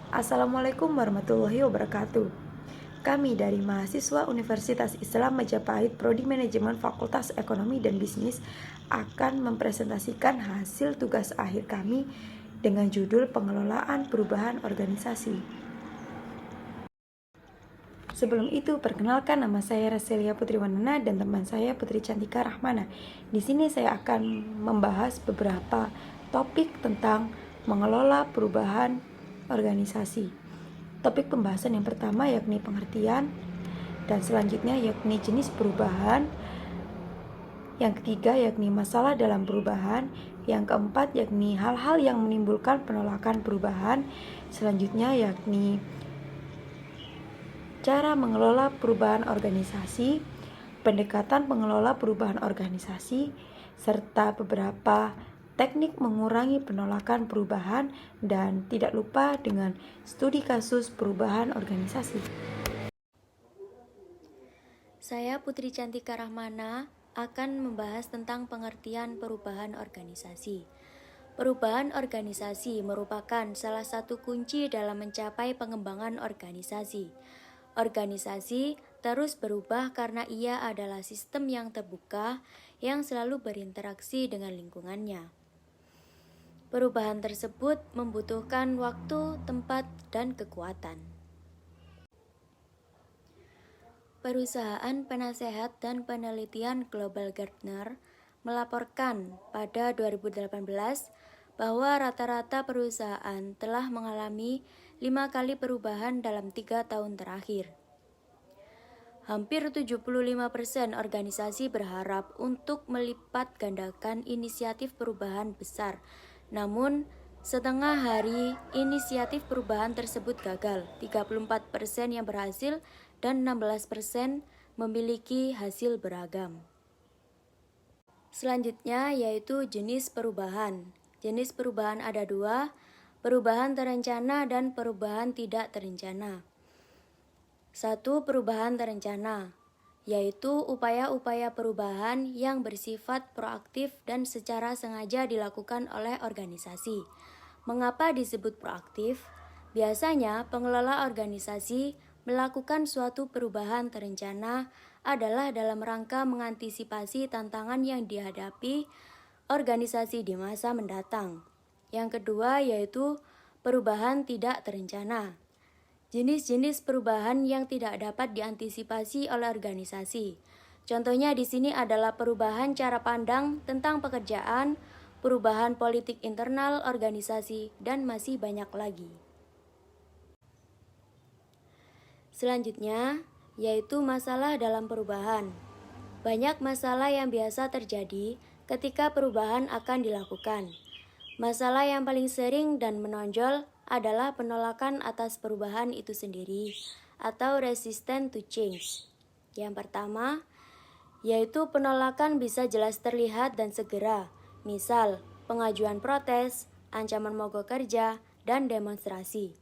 Assalamualaikum warahmatullahi wabarakatuh. Kami dari mahasiswa Universitas Islam Majapahit Prodi Manajemen Fakultas Ekonomi dan Bisnis akan mempresentasikan hasil tugas akhir kami dengan judul Pengelolaan Perubahan Organisasi. Sebelum itu, perkenalkan nama saya Raselia Putri Wanana dan teman saya Putri Cantika Rahmana. Di sini saya akan membahas beberapa topik tentang mengelola perubahan organisasi. Topik pembahasan yang pertama yakni pengertian, dan selanjutnya yakni jenis perubahan. Yang ketiga yakni masalah dalam perubahan. Yang keempat yakni hal-hal yang menimbulkan penolakan perubahan. Selanjutnya yakni cara mengelola perubahan organisasi, pendekatan pengelola perubahan organisasi, serta beberapa teknik mengurangi penolakan perubahan, dan tidak lupa dengan studi kasus perubahan organisasi. Saya Putri Cantika Rahmana akan membahas tentang pengertian perubahan organisasi. Perubahan organisasi merupakan salah satu kunci dalam mencapai pengembangan organisasi. Organisasi terus berubah karena ia adalah sistem yang terbuka yang selalu berinteraksi dengan lingkungannya. Perubahan tersebut membutuhkan waktu, tempat, dan kekuatan. Perusahaan penasehat dan penelitian Global Gartner melaporkan pada 2018 bahwa rata-rata perusahaan telah mengalami 5 kali perubahan dalam 3 tahun terakhir. Hampir 75% organisasi berharap untuk melipat gandakan inisiatif perubahan besar, namun setengah hari inisiatif perubahan tersebut gagal, 34% yang berhasil dan 16% memiliki hasil beragam. Selanjutnya yaitu jenis perubahan. Jenis perubahan ada 2, perubahan terencana dan perubahan tidak terencana. 1. Perubahan terencana, yaitu upaya-upaya perubahan yang bersifat proaktif dan secara sengaja dilakukan oleh organisasi. Mengapa disebut proaktif? Biasanya pengelola organisasi melakukan suatu perubahan terencana adalah dalam rangka mengantisipasi tantangan yang dihadapi organisasi di masa mendatang. Yang kedua yaitu perubahan tidak terencana. Jenis-jenis perubahan yang tidak dapat diantisipasi oleh organisasi. Contohnya di sini adalah perubahan cara pandang tentang pekerjaan, perubahan politik internal organisasi, dan masih banyak lagi. Selanjutnya, yaitu masalah dalam perubahan. Banyak masalah yang biasa terjadi ketika perubahan akan dilakukan. Masalah yang paling sering dan menonjol adalah penolakan atas perubahan itu sendiri atau resistant to change. Yang pertama, yaitu penolakan bisa jelas terlihat dan segera, misal pengajuan protes, ancaman mogok kerja, dan demonstrasi.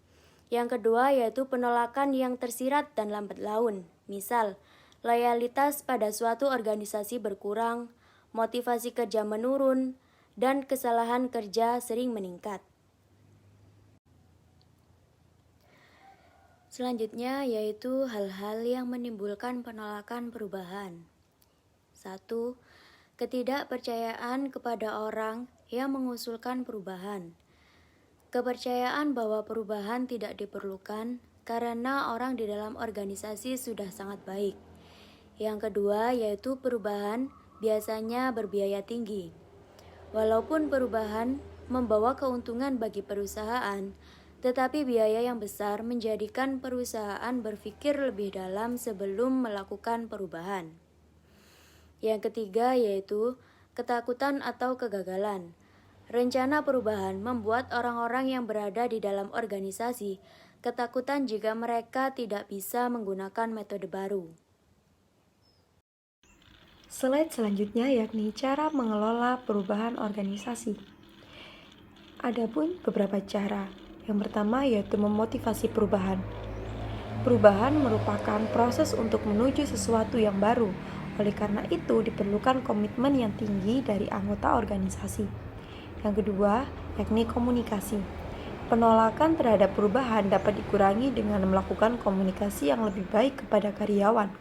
Yang kedua yaitu penolakan yang tersirat dan lambat laun, misal loyalitas pada suatu organisasi berkurang, motivasi kerja menurun, dan kesalahan kerja sering meningkat. Selanjutnya yaitu hal-hal yang menimbulkan penolakan perubahan. 1. Ketidakpercayaan kepada orang yang mengusulkan perubahan. Kepercayaan bahwa perubahan tidak diperlukan karena orang di dalam organisasi sudah sangat baik. Yang kedua yaitu perubahan biasanya berbiaya tinggi. Walaupun perubahan membawa keuntungan bagi perusahaan, tetapi biaya yang besar menjadikan perusahaan berpikir lebih dalam sebelum melakukan perubahan. Yang ketiga yaitu ketakutan atau kegagalan. Rencana perubahan membuat orang-orang yang berada di dalam organisasi ketakutan jika mereka tidak bisa menggunakan metode baru. Slide selanjutnya yakni cara mengelola perubahan organisasi. Adapun beberapa cara. Yang pertama yaitu memotivasi perubahan. Perubahan merupakan proses untuk menuju sesuatu yang baru. Oleh karena itu diperlukan komitmen yang tinggi dari anggota organisasi. Yang kedua yakni komunikasi. Penolakan terhadap perubahan dapat dikurangi dengan melakukan komunikasi yang lebih baik kepada karyawan.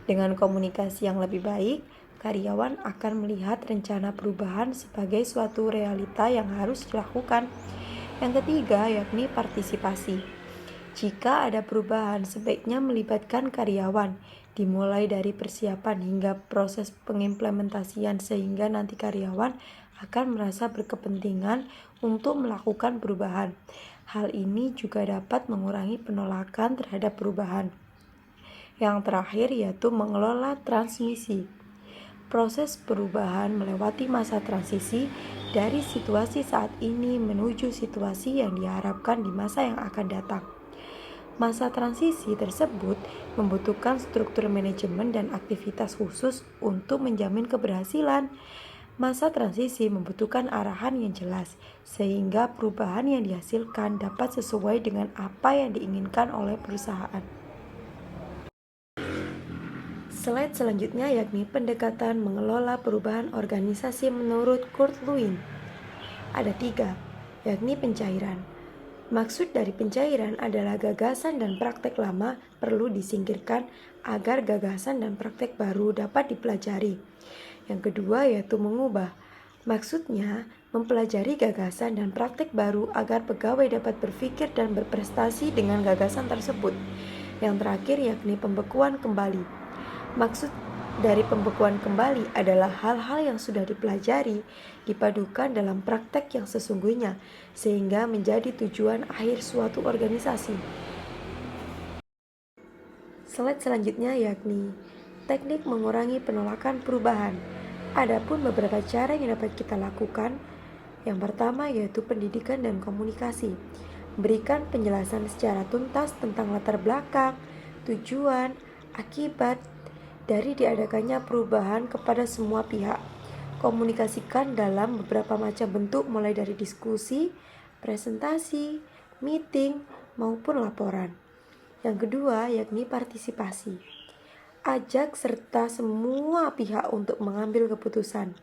Dengan komunikasi yang lebih baik, karyawan akan melihat rencana perubahan sebagai suatu realita yang harus dilakukan. Yang ketiga, yakni partisipasi. Jika ada perubahan, sebaiknya melibatkan karyawan, dimulai dari persiapan hingga proses pengimplementasian sehingga nanti karyawan akan merasa berkepentingan untuk melakukan perubahan. Hal ini juga dapat mengurangi penolakan terhadap perubahan. Yang terakhir yaitu mengelola transmisi. Proses perubahan melewati masa transisi dari situasi saat ini menuju situasi yang diharapkan di masa yang akan datang. Masa transisi tersebut membutuhkan struktur manajemen dan aktivitas khusus untuk menjamin keberhasilan. Masa transisi membutuhkan arahan yang jelas, sehingga perubahan yang dihasilkan dapat sesuai dengan apa yang diinginkan oleh perusahaan. Slide selanjutnya yakni pendekatan mengelola perubahan organisasi menurut Kurt Lewin. Ada 3, yakni pencairan. Maksud dari pencairan adalah gagasan dan praktek lama perlu disingkirkan agar gagasan dan praktek baru dapat dipelajari. Yang kedua yaitu mengubah. Maksudnya mempelajari gagasan dan praktek baru agar pegawai dapat berpikir dan berprestasi dengan gagasan tersebut. Yang terakhir yakni pembekuan kembali. Maksud dari pembekuan kembali adalah hal-hal yang sudah dipelajari dipadukan dalam praktek yang sesungguhnya sehingga menjadi tujuan akhir suatu organisasi. Slide selanjutnya yakni teknik mengurangi penolakan perubahan. Adapun beberapa cara yang dapat kita lakukan. Yang pertama yaitu pendidikan dan komunikasi. Berikan penjelasan secara tuntas tentang latar belakang, tujuan, akibat dari diadakannya perubahan kepada semua pihak. Komunikasikan dalam beberapa macam bentuk mulai dari diskusi, presentasi, meeting, maupun laporan. Yang kedua yakni partisipasi. Ajak serta semua pihak untuk mengambil keputusan.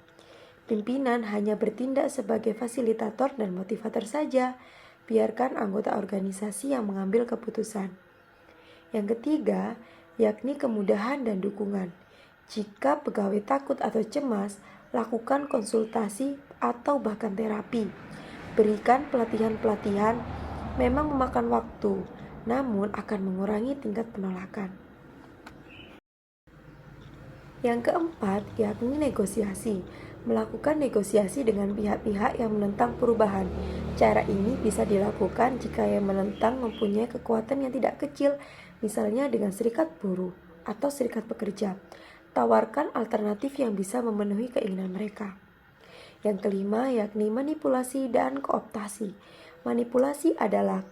Pimpinan hanya bertindak sebagai fasilitator dan motivator saja. Biarkan anggota organisasi yang mengambil keputusan. Yang ketiga yakni kemudahan dan dukungan. Jika pegawai takut atau cemas, lakukan konsultasi atau bahkan terapi. Berikan pelatihan-pelatihan, memang memakan waktu, namun akan mengurangi tingkat penolakan. Yang keempat, yakni negosiasi. Melakukan negosiasi dengan pihak-pihak yang menentang perubahan. Cara ini bisa dilakukan jika yang menentang mempunyai kekuatan yang tidak kecil, misalnya dengan serikat buruh atau serikat pekerja. Tawarkan alternatif yang bisa memenuhi keinginan mereka. Yang kelima yakni manipulasi dan kooptasi. Manipulasi adalah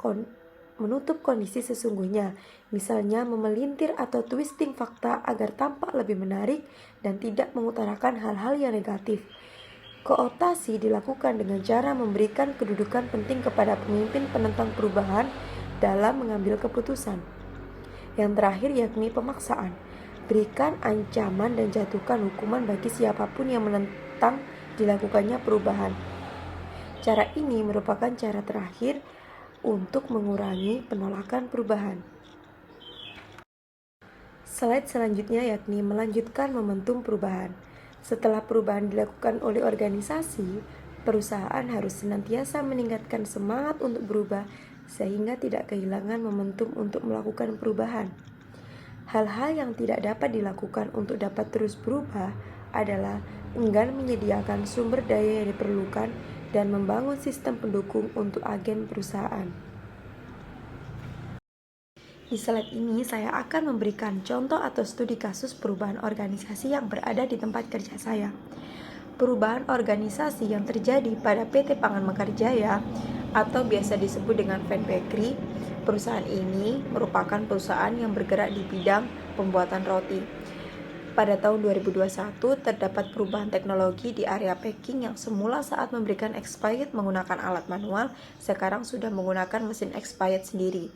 menutup kondisi sesungguhnya, misalnya memelintir atau twisting fakta agar tampak lebih menarik dan tidak mengutarakan hal-hal yang negatif. Kooptasi dilakukan dengan cara memberikan kedudukan penting kepada pemimpin penentang perubahan dalam mengambil keputusan. Yang terakhir yakni pemaksaan. Berikan ancaman dan jatuhkan hukuman bagi siapapun yang menentang dilakukannya perubahan. Cara ini merupakan cara terakhir untuk mengurangi penolakan perubahan. Slide selanjutnya yakni melanjutkan momentum perubahan. Setelah perubahan dilakukan oleh organisasi, perusahaan harus senantiasa meningkatkan semangat untuk berubah sehingga tidak kehilangan momentum untuk melakukan perubahan. Hal-hal yang tidak dapat dilakukan untuk dapat terus berubah adalah enggan menyediakan sumber daya yang diperlukan dan membangun sistem pendukung untuk agen perusahaan. Di slide ini saya akan memberikan contoh atau studi kasus perubahan organisasi yang berada di tempat kerja saya. Perubahan organisasi yang terjadi pada PT Pangan Mekarjaya atau biasa disebut dengan Van Bakery. Perusahaan ini merupakan perusahaan yang bergerak di bidang pembuatan roti. Pada tahun 2021 terdapat perubahan teknologi di area packing yang semula saat memberikan expired menggunakan alat manual, sekarang sudah menggunakan mesin expired sendiri.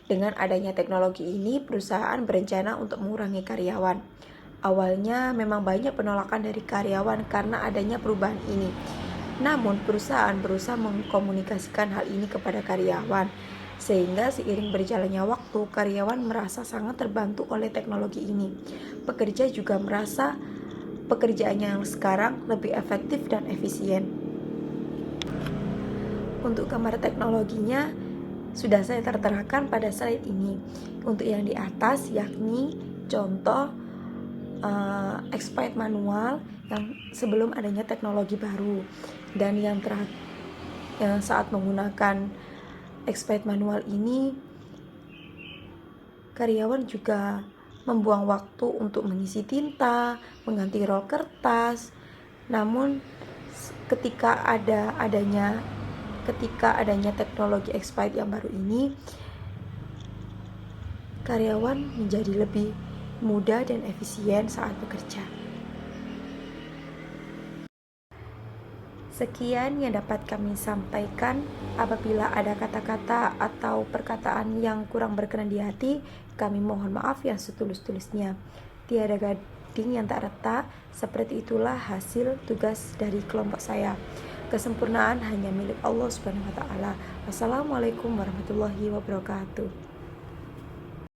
Dengan adanya teknologi ini, perusahaan berencana untuk mengurangi karyawan. Awalnya memang banyak penolakan dari karyawan karena adanya perubahan ini. Namun perusahaan berusaha mengkomunikasikan hal ini kepada karyawan, sehingga seiring berjalannya waktu, karyawan merasa sangat terbantu oleh teknologi ini. Pekerja juga merasa pekerjaannya yang sekarang lebih efektif dan efisien. Untuk gambar teknologinya sudah saya terterakan pada slide ini. Untuk yang di atas yakni contoh expired manual yang sebelum adanya teknologi baru, dan yang saat menggunakan expired manual ini karyawan juga membuang waktu untuk mengisi tinta, mengganti rol kertas. Namun ketika adanya teknologi expired yang baru ini, karyawan menjadi lebih mudah dan efisien saat bekerja. Sekian yang dapat kami sampaikan. Apabila ada kata-kata atau perkataan yang kurang berkenan di hati, kami mohon maaf yang setulus-tulusnya. Tiada gading yang tak retak, seperti itulah hasil tugas dari kelompok saya. Kesempurnaan hanya milik Allah Subhanahu wa taala. Wassalamualaikum warahmatullahi wabarakatuh.